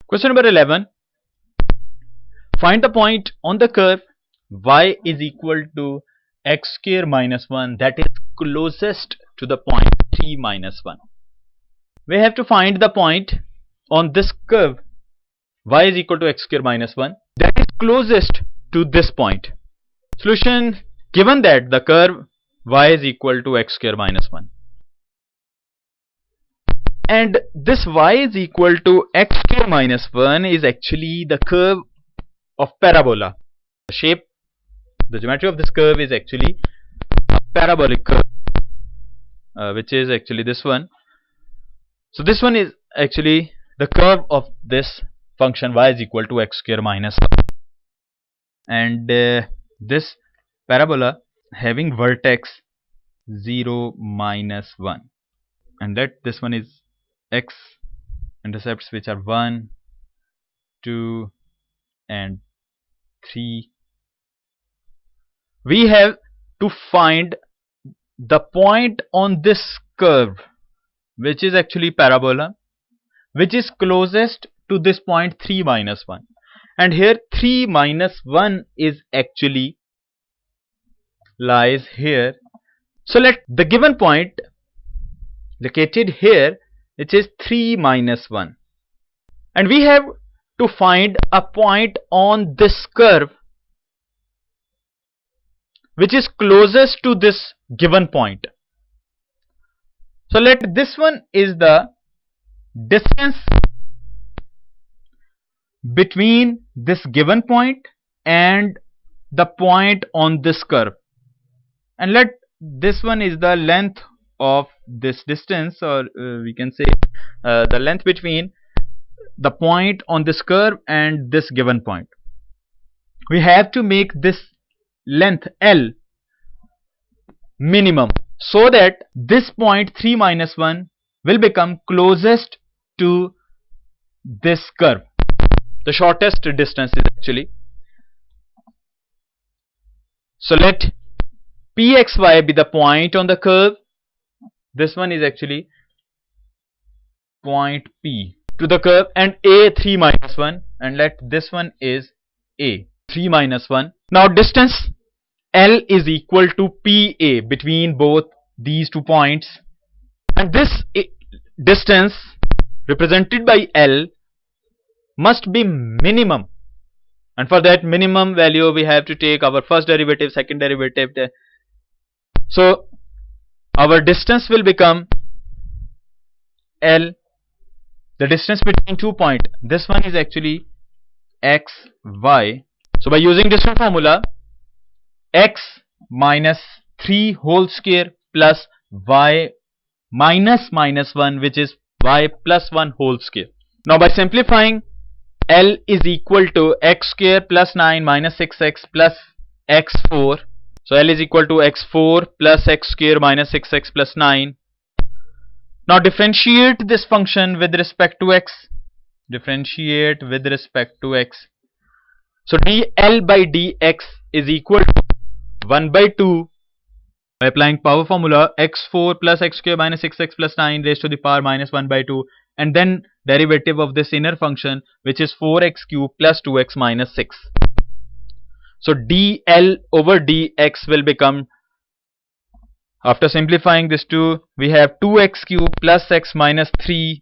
Question number 11. Find the point on the curve y is equal to x square minus 1 that is closest to the point 3 minus 1. We have to find the point on this curve y is equal to x square minus 1 that is closest to this point. Solution: given that the curve y is equal to x square minus 1 and this y is equal to x square minus 1 is actually the curve of parabola. The shape, the geometry of this curve is actually a parabolic curve, which is actually this one. So this one is actually the curve of this function y is equal to x square minus 1, and this parabola having vertex 0 minus 1, and that this one is x intercepts which are 1, 2 and 3. We have to find the point on this curve which is actually parabola, which is closest to this point 3 minus 1, and here 3 minus 1 is actually lies here. So let the given point located here, which is 3 minus 1, and we have to find a point on this curve which is closest to this given point. So let this one is the distance between this given point and the point on this curve, and let this one is the length of this distance, or we can say the length between the point on this curve and this given point. We have to make this length L minimum so that this point 3 minus 1 will become closest to this curve. The shortest distance is actually. So let Pxy be the point on the curve. This one is actually point P to the curve, and A 3 minus 1, and let this one is A 3 minus 1. Now distance L is equal to PA between both these 2 points, and this distance represented by L must be minimum, and for that minimum value we have to take our first derivative, second derivative. So our distance will become L, the distance between 2 points. This one is actually x, y. So by using distance formula, x minus 3 whole square plus y minus minus 1, which is y plus 1 whole square. Now by simplifying, L is equal to x square plus 9 minus 6x plus x4. So L is equal to x4 plus x square minus 6x plus 9. Now differentiate this function with respect to x. Differentiate with respect to x. So dl by dx is equal to 1 by 2 by applying power formula, x4 plus x square minus 6x plus 9 raised to the power minus 1 by 2, and then derivative of this inner function, which is 4x cube plus 2x minus 6. So dl over dx will become, after simplifying this 2, we have 2x cube plus x minus 3,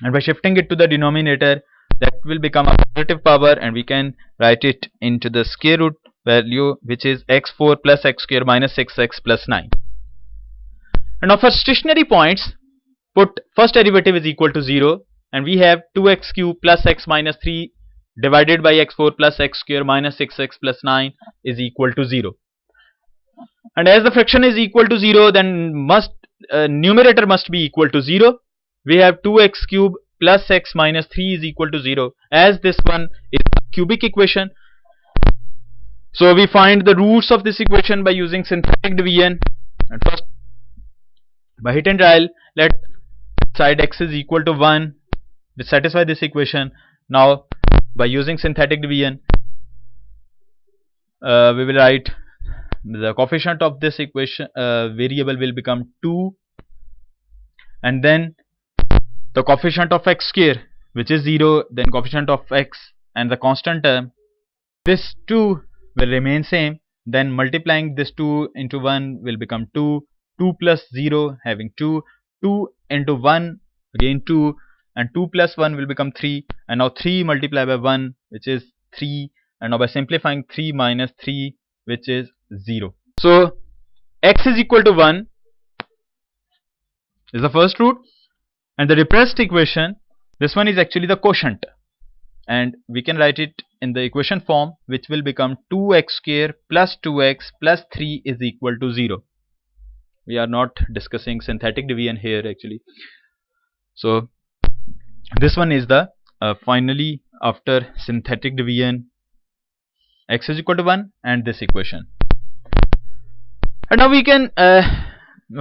and by shifting it to the denominator, that will become a positive power, and we can write it into the square root value, which is x4 plus x square minus 6x plus 9. And now for stationary points, put first derivative is equal to 0, and we have 2x cube plus x minus 3 divided by x4 plus x square minus 6x plus 9 is equal to 0. And as the fraction is equal to 0, then numerator must be equal to 0. We have 2x cube plus x minus 3 is equal to 0, as this one is a cubic equation. So we find the roots of this equation by using synthetic division, and first by hit and trial, let side x is equal to 1 to satisfy this equation. Now by using synthetic division, we will write the coefficient of this equation variable will become 2, and then the coefficient of x square which is 0, then coefficient of x and the constant term, this 2 will remain same, then multiplying this 2 into 1 will become 2, 2 plus 0 having 2, 2 into 1 again 2, and 2 plus 1 will become 3, and now 3 multiplied by 1 which is 3, and now by simplifying 3 minus 3 which is 0. So x is equal to 1 is the first root, and the repressed equation, this one is actually the quotient, and we can write it in the equation form, which will become 2x square plus 2x plus 3 is equal to 0. We are not discussing synthetic division here actually. So this one is the finally after synthetic division, x is equal to 1 and this equation. And now we can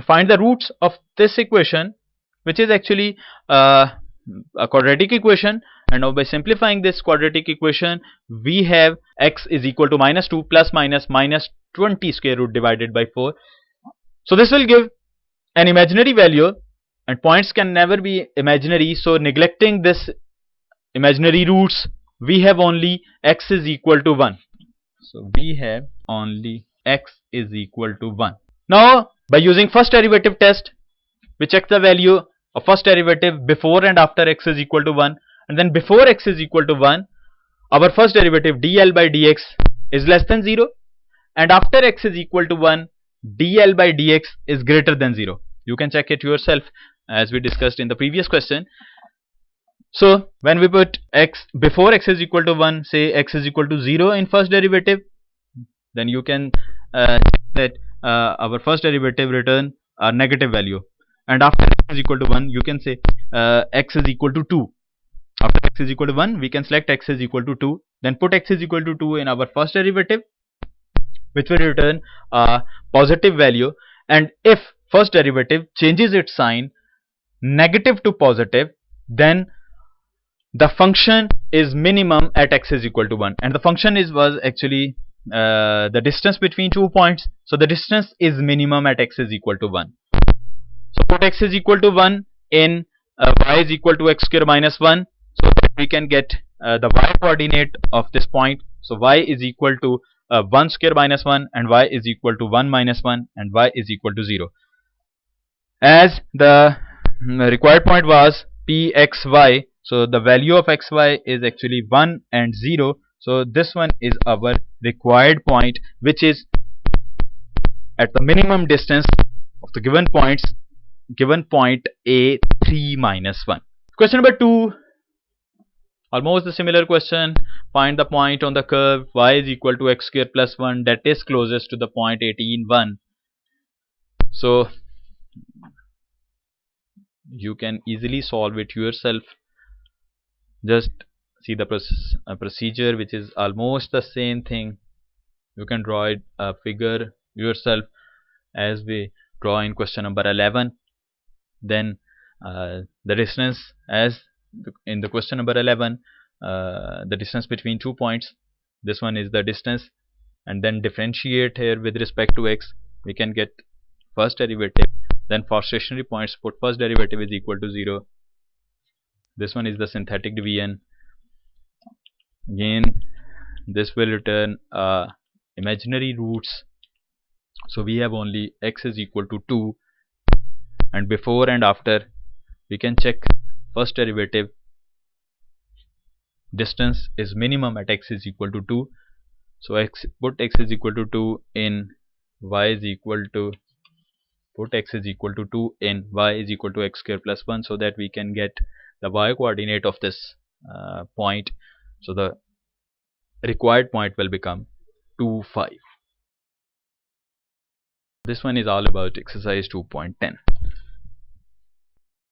find the roots of this equation, which is actually a quadratic equation, and now by simplifying this quadratic equation we have x is equal to minus 2 plus minus minus 20 square root divided by 4. So this will give an imaginary value, and points can never be imaginary, so neglecting this imaginary roots we have only x is equal to 1. So we have only x is equal to 1. Now by using first derivative test, we check the value of first derivative before and after x is equal to 1, and then before x is equal to 1 our first derivative dl by dx is less than 0, and after x is equal to 1 dl by dx is greater than 0. You can check it yourself as we discussed in the previous question. So when we put x before x is equal to 1, say x is equal to 0 in first derivative, then you can check that our first derivative return a negative value, and after x is equal to 1 you can say x is equal to 2. After x is equal to 1 we can select x is equal to 2, then put x is equal to 2 in our first derivative, which will return a positive value, and if first derivative changes its sign negative to positive, then the function is minimum at x is equal to 1, and the function was actually the distance between 2 points, so the distance is minimum at x is equal to 1. So put x is equal to 1 in y is equal to x square minus 1, so that we can get the y coordinate of this point. So y is equal to 1 square minus 1, and y is equal to 1 minus 1, and y is equal to 0. As the required point was pxy, so the value of xy is actually 1 and 0, so this one is our required point, which is at the minimum distance of the given point a 3 minus 1. Question number 2, almost the similar question. Find the point on the curve y is equal to x square plus 1 that is closest to the point 18, 1. So you can easily solve it yourself. Just see the procedure, which is almost the same thing. You can draw it a figure yourself as we draw in question number 11. Then the distance, as in the question number 11, the distance between 2 points, this one is the distance, and then differentiate here with respect to x, we can get first derivative. Then for stationary points put first derivative is equal to 0. This one is the synthetic division. Again this will return imaginary roots, so we have only x is equal to 2, and before and after we can check first derivative, distance is minimum at x is equal to 2, so put x is equal to 2 in y is equal to put x is equal to 2 in y is equal to x square plus 1, so that we can get the y coordinate of this point. So the required point will become 2, 5. This one is all about exercise 2.10.